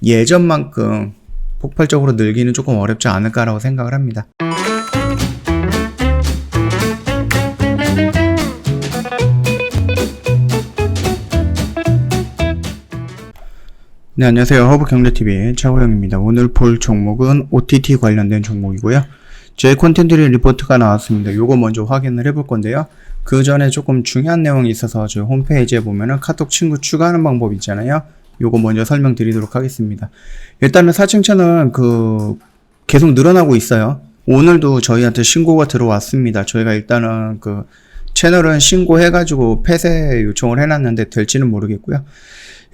예전만큼 폭발적으로 늘기는 조금 어렵지 않을까라고 생각을 합니다. 네, 안녕하세요. 허브경제TV의 차호영입니다. 오늘 볼 종목은 OTT 관련된 종목이고요. 제 콘텐츠 리포트가 나왔습니다. 요거 먼저 확인을 해볼 건데요. 그 전에 조금 중요한 내용이 있어서 저희 홈페이지에 보면은 카톡 친구 추가하는 방법 있잖아요. 요거 먼저 설명드리도록 하겠습니다. 일단은 사칭 채널 계속 늘어나고 있어요. 오늘도 저희한테 신고가 들어왔습니다. 저희가 일단은 채널은 신고해가지고 폐쇄 요청을 해놨는데 될지는 모르겠고요.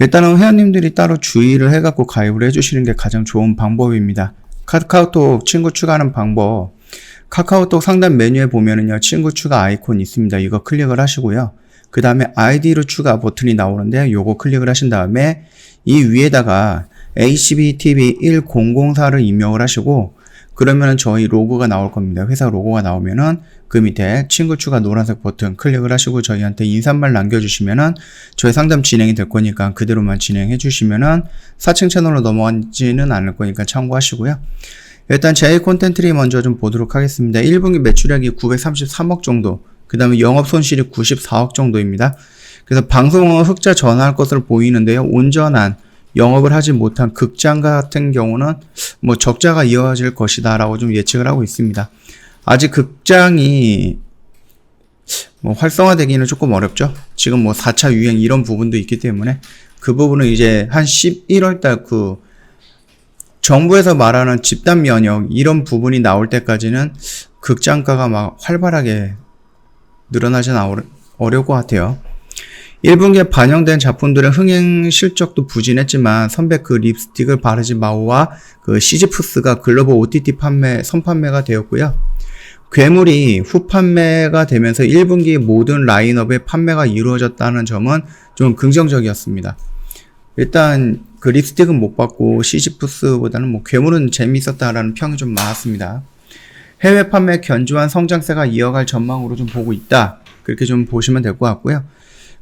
일단은 회원님들이 따로 주의를 해갖고 가입을 해주시는 게 가장 좋은 방법입니다. 카카오톡 친구 추가하는 방법, 카카오톡 상단 메뉴에 보면은요, 친구 추가 아이콘 있습니다. 이거 클릭을 하시고요. 그 다음에 아이디로 추가 버튼이 나오는데 요거 클릭을 하신 다음에 이 위에다가 HBTV1004를 입력을 하시고, 그러면은 저희 로고가 나올 겁니다. 회사 로고가 나오면은 그 밑에 친구 추가 노란색 버튼 클릭을 하시고 저희한테 인사말 남겨주시면은 저희 상담 진행이 될 거니까 그대로만 진행해 주시면은 사칭 채널로 넘어가지는 않을 거니까 참고하시고요. 일단 제 콘텐츠를 먼저 좀 보도록 하겠습니다. 1분기 매출액이 933억 정도, 그 다음에 영업 손실이 94억 정도입니다. 그래서 방송은 흑자 전환할 것으로 보이는데요. 온전한 영업을 하지 못한 극장 같은 경우는 적자가 이어질 것이다 라고 좀 예측을 하고 있습니다. 아직 극장이 활성화되기는 조금 어렵죠. 지금 4차 유행 이런 부분도 있기 때문에 그 부분은 이제 한 11월달 정부에서 말하는 집단 면역 이런 부분이 나올 때까지는 극장가가 막 활발하게 늘어나진 어려울 것 같아요. 1분기에 반영된 작품들의 흥행 실적도 부진했지만 선백 립스틱을 바르지 마오와 시지푸스가 글로벌 OTT 선판매가 되었고요. 괴물이 후판매가 되면서 1분기 모든 라인업의 판매가 이루어졌다는 점은 좀 긍정적이었습니다. 일단 립스틱은 못 봤고 시지푸스보다는 괴물은 재미있었다라는 평이 좀 많았습니다. 해외 판매 견조한 성장세가 이어갈 전망으로 좀 보고 있다. 그렇게 좀 보시면 될 것 같고요.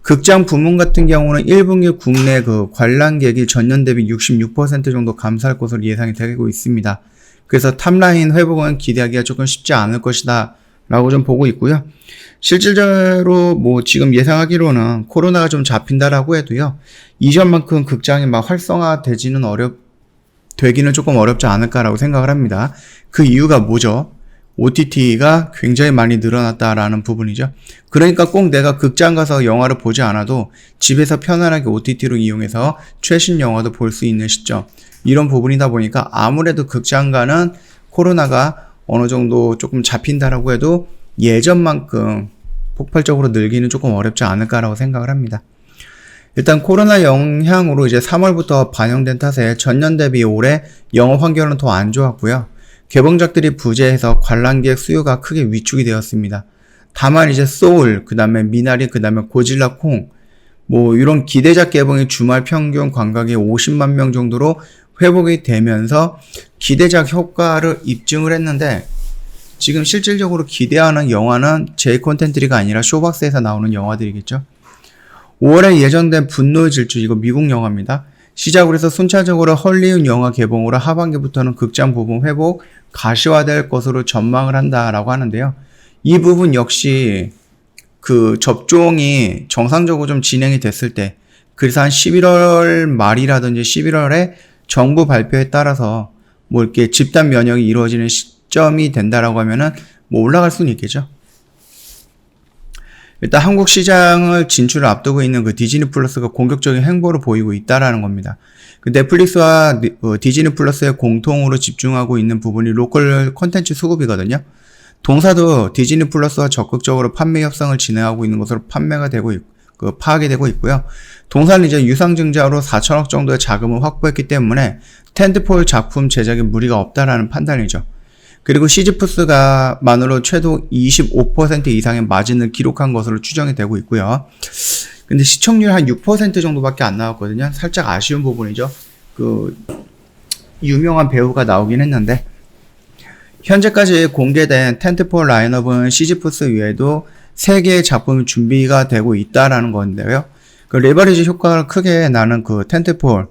극장 부문 같은 경우는 1분기 국내 관람객이 전년 대비 66% 정도 감소할 것으로 예상이 되고 있습니다. 그래서 탑라인 회복은 기대하기가 조금 쉽지 않을 것이다 라고 좀 보고 있고요. 실질적으로 지금 예상하기로는 코로나가 좀 잡힌다라고 해도요, 이전만큼 극장이 막 활성화되기는 조금 어렵지 않을까라고 생각을 합니다. 그 이유가 뭐죠? OTT가 굉장히 많이 늘어났다라는 부분이죠. 그러니까 꼭 내가 극장 가서 영화를 보지 않아도 집에서 편안하게 OTT로 이용해서 최신 영화도 볼 수 있는 시점, 이런 부분이다 보니까 아무래도 극장가는 코로나가 어느 정도 조금 잡힌다라고 해도 예전만큼 폭발적으로 늘기는 조금 어렵지 않을까라고 생각을 합니다. 일단 코로나 영향으로 이제 3월부터 반영된 탓에 전년 대비 올해 영업 환경은 더 안 좋았고요. 개봉작들이 부재해서 관람객 수요가 크게 위축이 되었습니다. 다만 이제 소울, 그 다음에 미나리, 그 다음에 고질라 콩, 이런 기대작 개봉이 주말 평균 관객이 50만 명 정도로 회복이 되면서 기대작 효과를 입증을 했는데, 지금 실질적으로 기대하는 영화는 제 콘텐츠가 아니라 쇼박스에서 나오는 영화들이겠죠. 5월에 예정된 분노의 질주, 이거 미국 영화입니다. 시작으로 해서 순차적으로 헐리우드 영화 개봉으로 하반기부터는 극장 부분 회복, 가시화될 것으로 전망을 한다라고 하는데요. 이 부분 역시 접종이 정상적으로 좀 진행이 됐을 때, 그래서 한 11월 말이라든지 11월에 정부 발표에 따라서 이렇게 집단 면역이 이루어지는 시점이 된다라고 하면은 올라갈 수는 있겠죠. 일단 한국 시장을 진출을 앞두고 있는 디즈니 플러스가 공격적인 행보를 보이고 있다라는 겁니다. 넷플릭스와 디즈니 플러스의 공통으로 집중하고 있는 부분이 로컬 콘텐츠 수급이거든요. 동사도 디즈니 플러스와 적극적으로 판매 협상을 진행하고 있는 것으로 파악이 되고 있고요. 동사는 이제 유상증자로 4천억 정도의 자금을 확보했기 때문에 텐트폴 작품 제작에 무리가 없다라는 판단이죠. 그리고 시지푸스가 만으로 최소 25% 이상의 마진을 기록한 것으로 추정이 되고 있고요. 근데 시청률 한 6% 정도밖에 안 나왔거든요. 살짝 아쉬운 부분이죠. 유명한 배우가 나오긴 했는데, 현재까지 공개된 텐트폴 라인업은 시지푸스 외에도 3개의 작품이 준비가 되고 있다라는 건데요. 레버리지 효과를 크게 나는 텐트폴,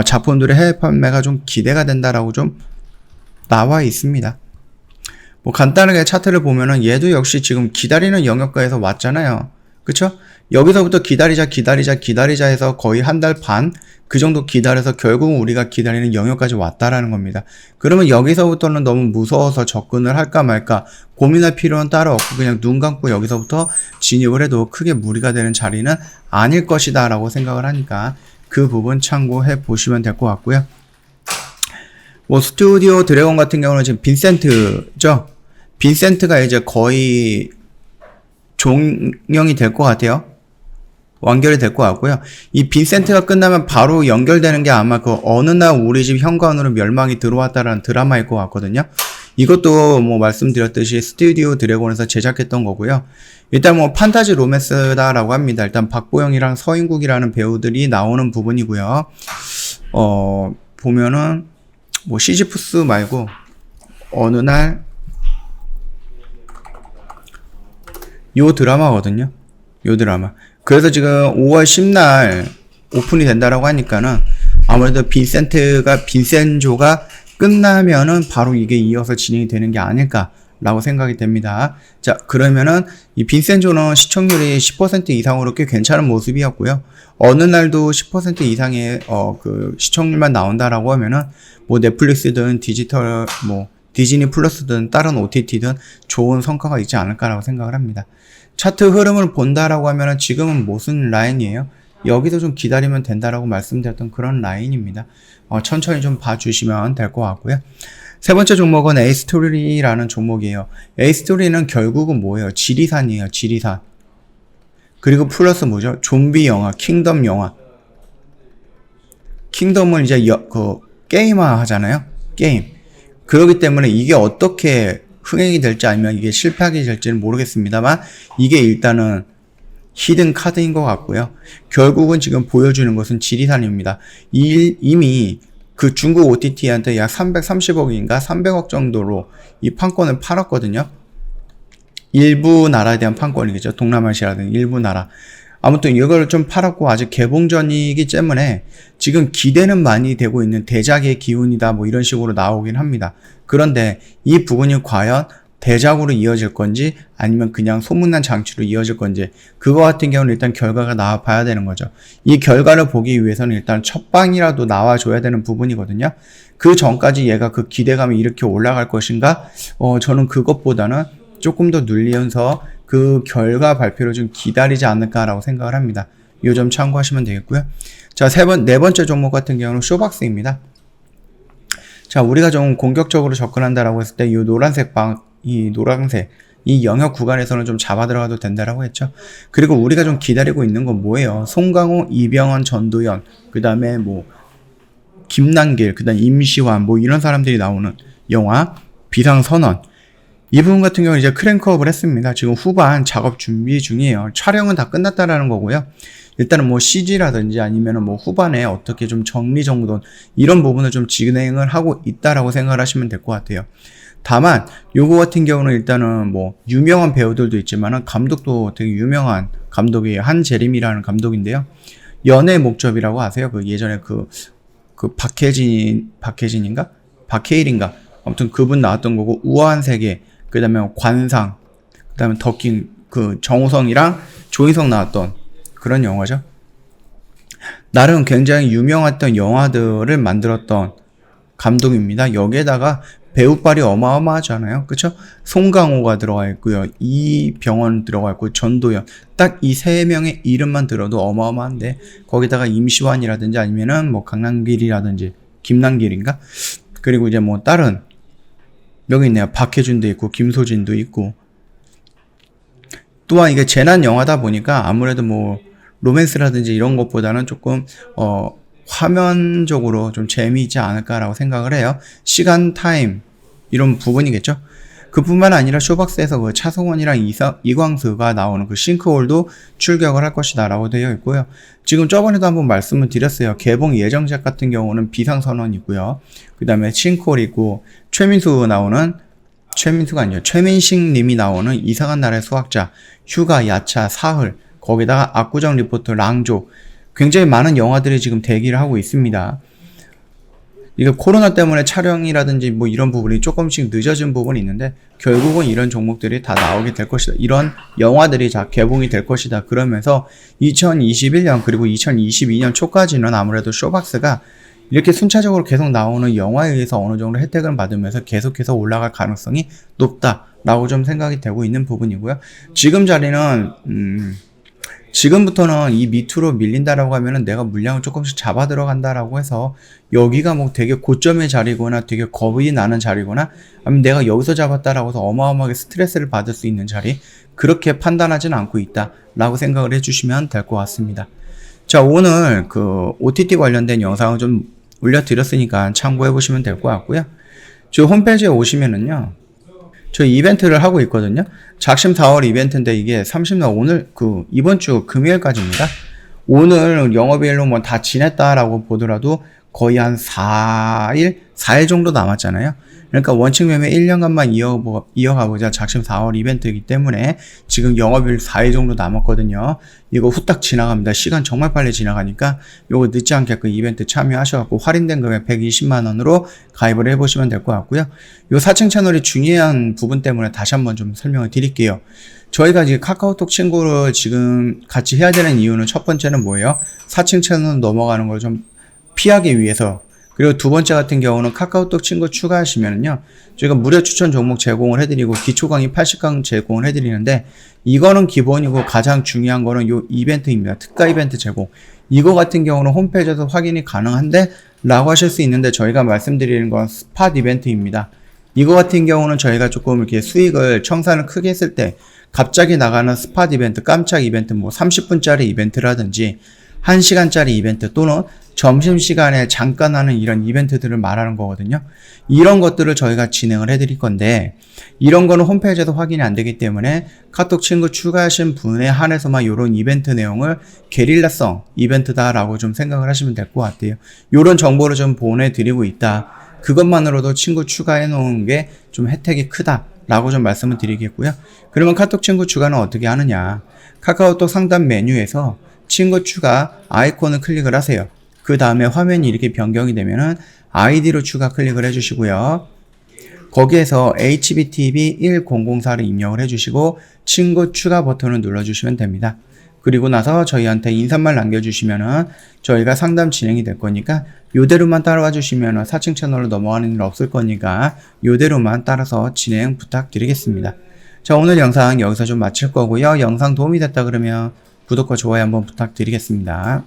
작품들의 해외 판매가 좀 기대가 된다라고 좀 나와 있습니다. 뭐 간단하게 차트를 보면은 얘도 역시 지금 기다리는 영역가에서 왔잖아요. 그쵸? 여기서부터 기다리자 해서 거의 한 달 반 그 정도 기다려서 결국 우리가 기다리는 영역까지 왔다라는 겁니다. 그러면 여기서부터는 너무 무서워서 접근을 할까 말까 고민할 필요는 따로 없고 그냥 눈 감고 여기서부터 진입을 해도 크게 무리가 되는 자리는 아닐 것이다 라고 생각을 하니까 그 부분 참고해 보시면 될 것 같고요. 뭐 스튜디오 드래곤 같은 경우는 지금 빈센트죠. 빈센트가 이제 거의 종영이 될 것 같아요. 완결이 될 것 같고요. 이 빈센트가 끝나면 바로 연결되는 게 아마 그 어느 날 우리 집 현관으로 멸망이 들어왔다라는 드라마일 것 같거든요. 이것도 뭐 말씀드렸듯이 스튜디오 드래곤에서 제작했던 거고요. 일단 뭐 판타지 로맨스다라고 합니다. 일단 박보영이랑 서인국이라는 배우들이 나오는 부분이고요. 보면은 뭐 시지프스 말고 어느 날 요 드라마거든요. 요 드라마. 그래서 지금 5월 10날 오픈이 된다라고 하니까는 아무래도 빈센조가 끝나면은 바로 이게 이어서 진행이 되는 게 아닐까라고 생각이 됩니다. 자, 그러면은 이 빈센조는 시청률이 10% 이상으로 꽤 괜찮은 모습이었고요. 어느 날도 10% 이상의 그 시청률만 나온다라고 하면은 뭐 넷플릭스든 디지털 뭐 디즈니 플러스든 다른 OTT든 좋은 성과가 있지 않을까라고 생각을 합니다. 차트 흐름을 본다라고 하면은 지금은 무슨 라인이에요? 여기서 좀 기다리면 된다라고 말씀드렸던 그런 라인입니다. 천천히 좀 봐주시면 될 것 같고요. 세 번째 종목은 에이스토리라는 종목이에요. 에이스토리는 결국은 뭐예요? 지리산이에요. 지리산. 그리고 플러스 뭐죠? 좀비 영화, 킹덤 영화. 킹덤을 이제 게임화 하잖아요. 게임. 그렇기 때문에 이게 어떻게 흥행이 될지 아니면 이게 실패하게 될지는 모르겠습니다만 이게 일단은 히든 카드인 것 같고요. 결국은 지금 보여주는 것은 지리산입니다. 이미 그 중국 OTT한테 약 330억인가 300억 정도로 이 판권을 팔았거든요. 일부 나라에 대한 판권이겠죠. 동남아시아라든지 일부 나라. 아무튼 이걸 좀 팔았고 아직 개봉 전이기 때문에 지금 기대는 많이 되고 있는 대작의 기운이다 뭐 이런 식으로 나오긴 합니다. 그런데 이 부분이 과연 대작으로 이어질 건지 아니면 그냥 소문난 장치로 이어질 건지 그거 같은 경우는 일단 결과가 나와 봐야 되는 거죠. 이 결과를 보기 위해서는 일단 첫 방이라도 나와줘야 되는 부분이거든요. 그 전까지 얘가 그 기대감이 이렇게 올라갈 것인가? 저는 그것보다는 조금 더 눌리면서 그 결과 발표를 좀 기다리지 않을까라고 생각을 합니다. 이 점 참고하시면 되겠고요. 자, 네 번째 종목 같은 경우는 쇼박스입니다. 자, 우리가 좀 공격적으로 접근한다라고 했을 때 이 노란색 이 영역 구간에서는 좀 잡아 들어가도 된다라고 했죠. 그리고 우리가 좀 기다리고 있는 건 뭐예요? 송강호, 이병헌, 전도연, 그 다음에 뭐 김남길, 그 다음 임시완 뭐 이런 사람들이 나오는 영화 비상선언. 이 부분 같은 경우는 이제 크랭크업을 했습니다. 지금 후반 작업 준비 중이에요. 촬영은 다 끝났다라는 거고요. 일단은 뭐 CG라든지 아니면은 뭐 후반에 어떻게 좀 정리정돈 이런 부분을 좀 진행을 하고 있다라고 생각을 하시면 될 것 같아요. 다만 요거 같은 경우는 일단은 뭐 유명한 배우들도 있지만은 감독도 되게 유명한 감독이에요. 한재림이라는 감독인데요. 연애의 목적이라고 아세요? 그 예전에 그 박해진인가? 박해일인가? 아무튼 그분 나왔던 거고 우아한 세계 그 다음에 관상, 그 다음에 더킹, 그 정우성이랑 조인성 나왔던 그런 영화죠. 나름 굉장히 유명했던 영화들을 만들었던 감독입니다. 여기에다가 배우빨이 어마어마하잖아요. 그쵸? 송강호가 들어가 있고요. 이병헌 들어가 있고 전도연. 딱 이 세 명의 이름만 들어도 어마어마한데 거기다가 임시완이라든지 아니면은 뭐 강남길이라든지 김남길인가? 그리고 이제 뭐 다른 여기 있네요. 박해준도 있고 김소진도 있고 또한 이게 재난 영화다 보니까 아무래도 뭐 로맨스라든지 이런 것보다는 조금 화면적으로 좀 재미있지 않을까라고 생각을 해요. 시간 타임 이런 부분이겠죠. 그뿐만 아니라 쇼박스에서 그 차성원이랑 이광수가 나오는 그 싱크홀도 출격을 할 것이다 라고 되어 있고요. 지금 저번에도 한번 말씀을 드렸어요. 개봉 예정작 같은 경우는 비상선언이고요. 그 다음에 싱크홀 있고 최민식 님이 나오는 이상한 나라의 수학자, 휴가, 야차, 사흘, 거기다가 압구정 리포터, 랑조 굉장히 많은 영화들이 지금 대기를 하고 있습니다. 이게 코로나 때문에 촬영이라든지 뭐 이런 부분이 조금씩 늦어진 부분이 있는데 결국은 이런 종목들이 다 나오게 될 것이다. 이런 영화들이 다 개봉이 될 것이다. 그러면서 2021년 그리고 2022년 초까지는 아무래도 쇼박스가 이렇게 순차적으로 계속 나오는 영화에 의해서 어느 정도 혜택을 받으면서 계속해서 올라갈 가능성이 높다라고 좀 생각이 되고 있는 부분이고요. 지금 자리는 지금부터는 이 밑으로 밀린다라고 하면은 내가 물량을 조금씩 잡아 들어간다라고 해서 여기가 뭐 되게 고점의 자리거나 되게 겁이 나는 자리거나 아니면 내가 여기서 잡았다라고 해서 어마어마하게 스트레스를 받을 수 있는 자리, 그렇게 판단하지는 않고 있다라고 생각을 해주시면 될 것 같습니다. 자, 오늘 그 OTT 관련된 영상을 좀 올려드렸으니까 참고해 보시면 될 것 같고요. 저 홈페이지에 오시면은요, 저 이벤트를 하고 있거든요. 작심 4월 이벤트인데 이게 30날 오늘 이번 주 금요일까지입니다. 오늘 영업일로 뭐 다 지냈다라고 보더라도 거의 한 4일 정도 남았잖아요. 그러니까 원칙 매매 1년간만 이어가보자 작심 4월 이벤트이기 때문에 지금 영업일 4일 정도 남았거든요. 이거 후딱 지나갑니다. 시간 정말 빨리 지나가니까 요거 늦지 않게끔 이벤트 참여하셔갖고 할인된 금액 120만원으로 가입을 해보시면 될 것 같고요. 요 4층 채널이 중요한 부분 때문에 다시 한번 좀 설명을 드릴게요. 저희가 이제 카카오톡 친구를 지금 같이 해야 되는 이유는 첫 번째는 뭐예요? 4층 채널 넘어가는 걸 좀 피하기 위해서. 그리고 두 번째 같은 경우는 카카오톡 친구 추가하시면은요, 저희가 무료 추천 종목 제공을 해드리고 기초 강의 80강 제공을 해드리는데, 이거는 기본이고 가장 중요한 거는 요 이벤트입니다. 특가 이벤트 제공. 이거 같은 경우는 홈페이지에서 확인이 가능한데 라고 하실 수 있는데, 저희가 말씀드리는 건 스팟 이벤트입니다. 이거 같은 경우는 저희가 조금 이렇게 수익을 청산을 크게 했을 때 갑자기 나가는 스팟 이벤트, 깜짝 이벤트, 뭐 30분짜리 이벤트라든지 1시간짜리 이벤트 또는 점심시간에 잠깐 하는 이런 이벤트들을 말하는 거거든요. 이런 것들을 저희가 진행을 해드릴 건데, 이런 거는 홈페이지에서 확인이 안 되기 때문에 카톡 친구 추가하신 분에 한해서만 이런 이벤트 내용을 게릴라성 이벤트다라고 좀 생각을 하시면 될 것 같아요. 이런 정보를 좀 보내드리고 있다. 그것만으로도 친구 추가해 놓은 게 좀 혜택이 크다라고 좀 말씀을 드리겠고요. 그러면 카톡 친구 추가는 어떻게 하느냐. 카카오톡 상단 메뉴에서 친구 추가 아이콘을 클릭을 하세요. 그 다음에 화면이 이렇게 변경이 되면은 아이디로 추가 클릭을 해주시고요. 거기에서 HBTV1004를 입력을 해주시고 친구 추가 버튼을 눌러주시면 됩니다. 그리고 나서 저희한테 인사말 남겨주시면은 저희가 상담 진행이 될 거니까 요대로만 따라와 주시면은 4층 채널로 넘어가는 일 없을 거니까 요대로만 따라서 진행 부탁드리겠습니다. 자, 오늘 영상 여기서 좀 마칠 거고요. 영상 도움이 됐다 그러면 구독과 좋아요 한번 부탁드리겠습니다.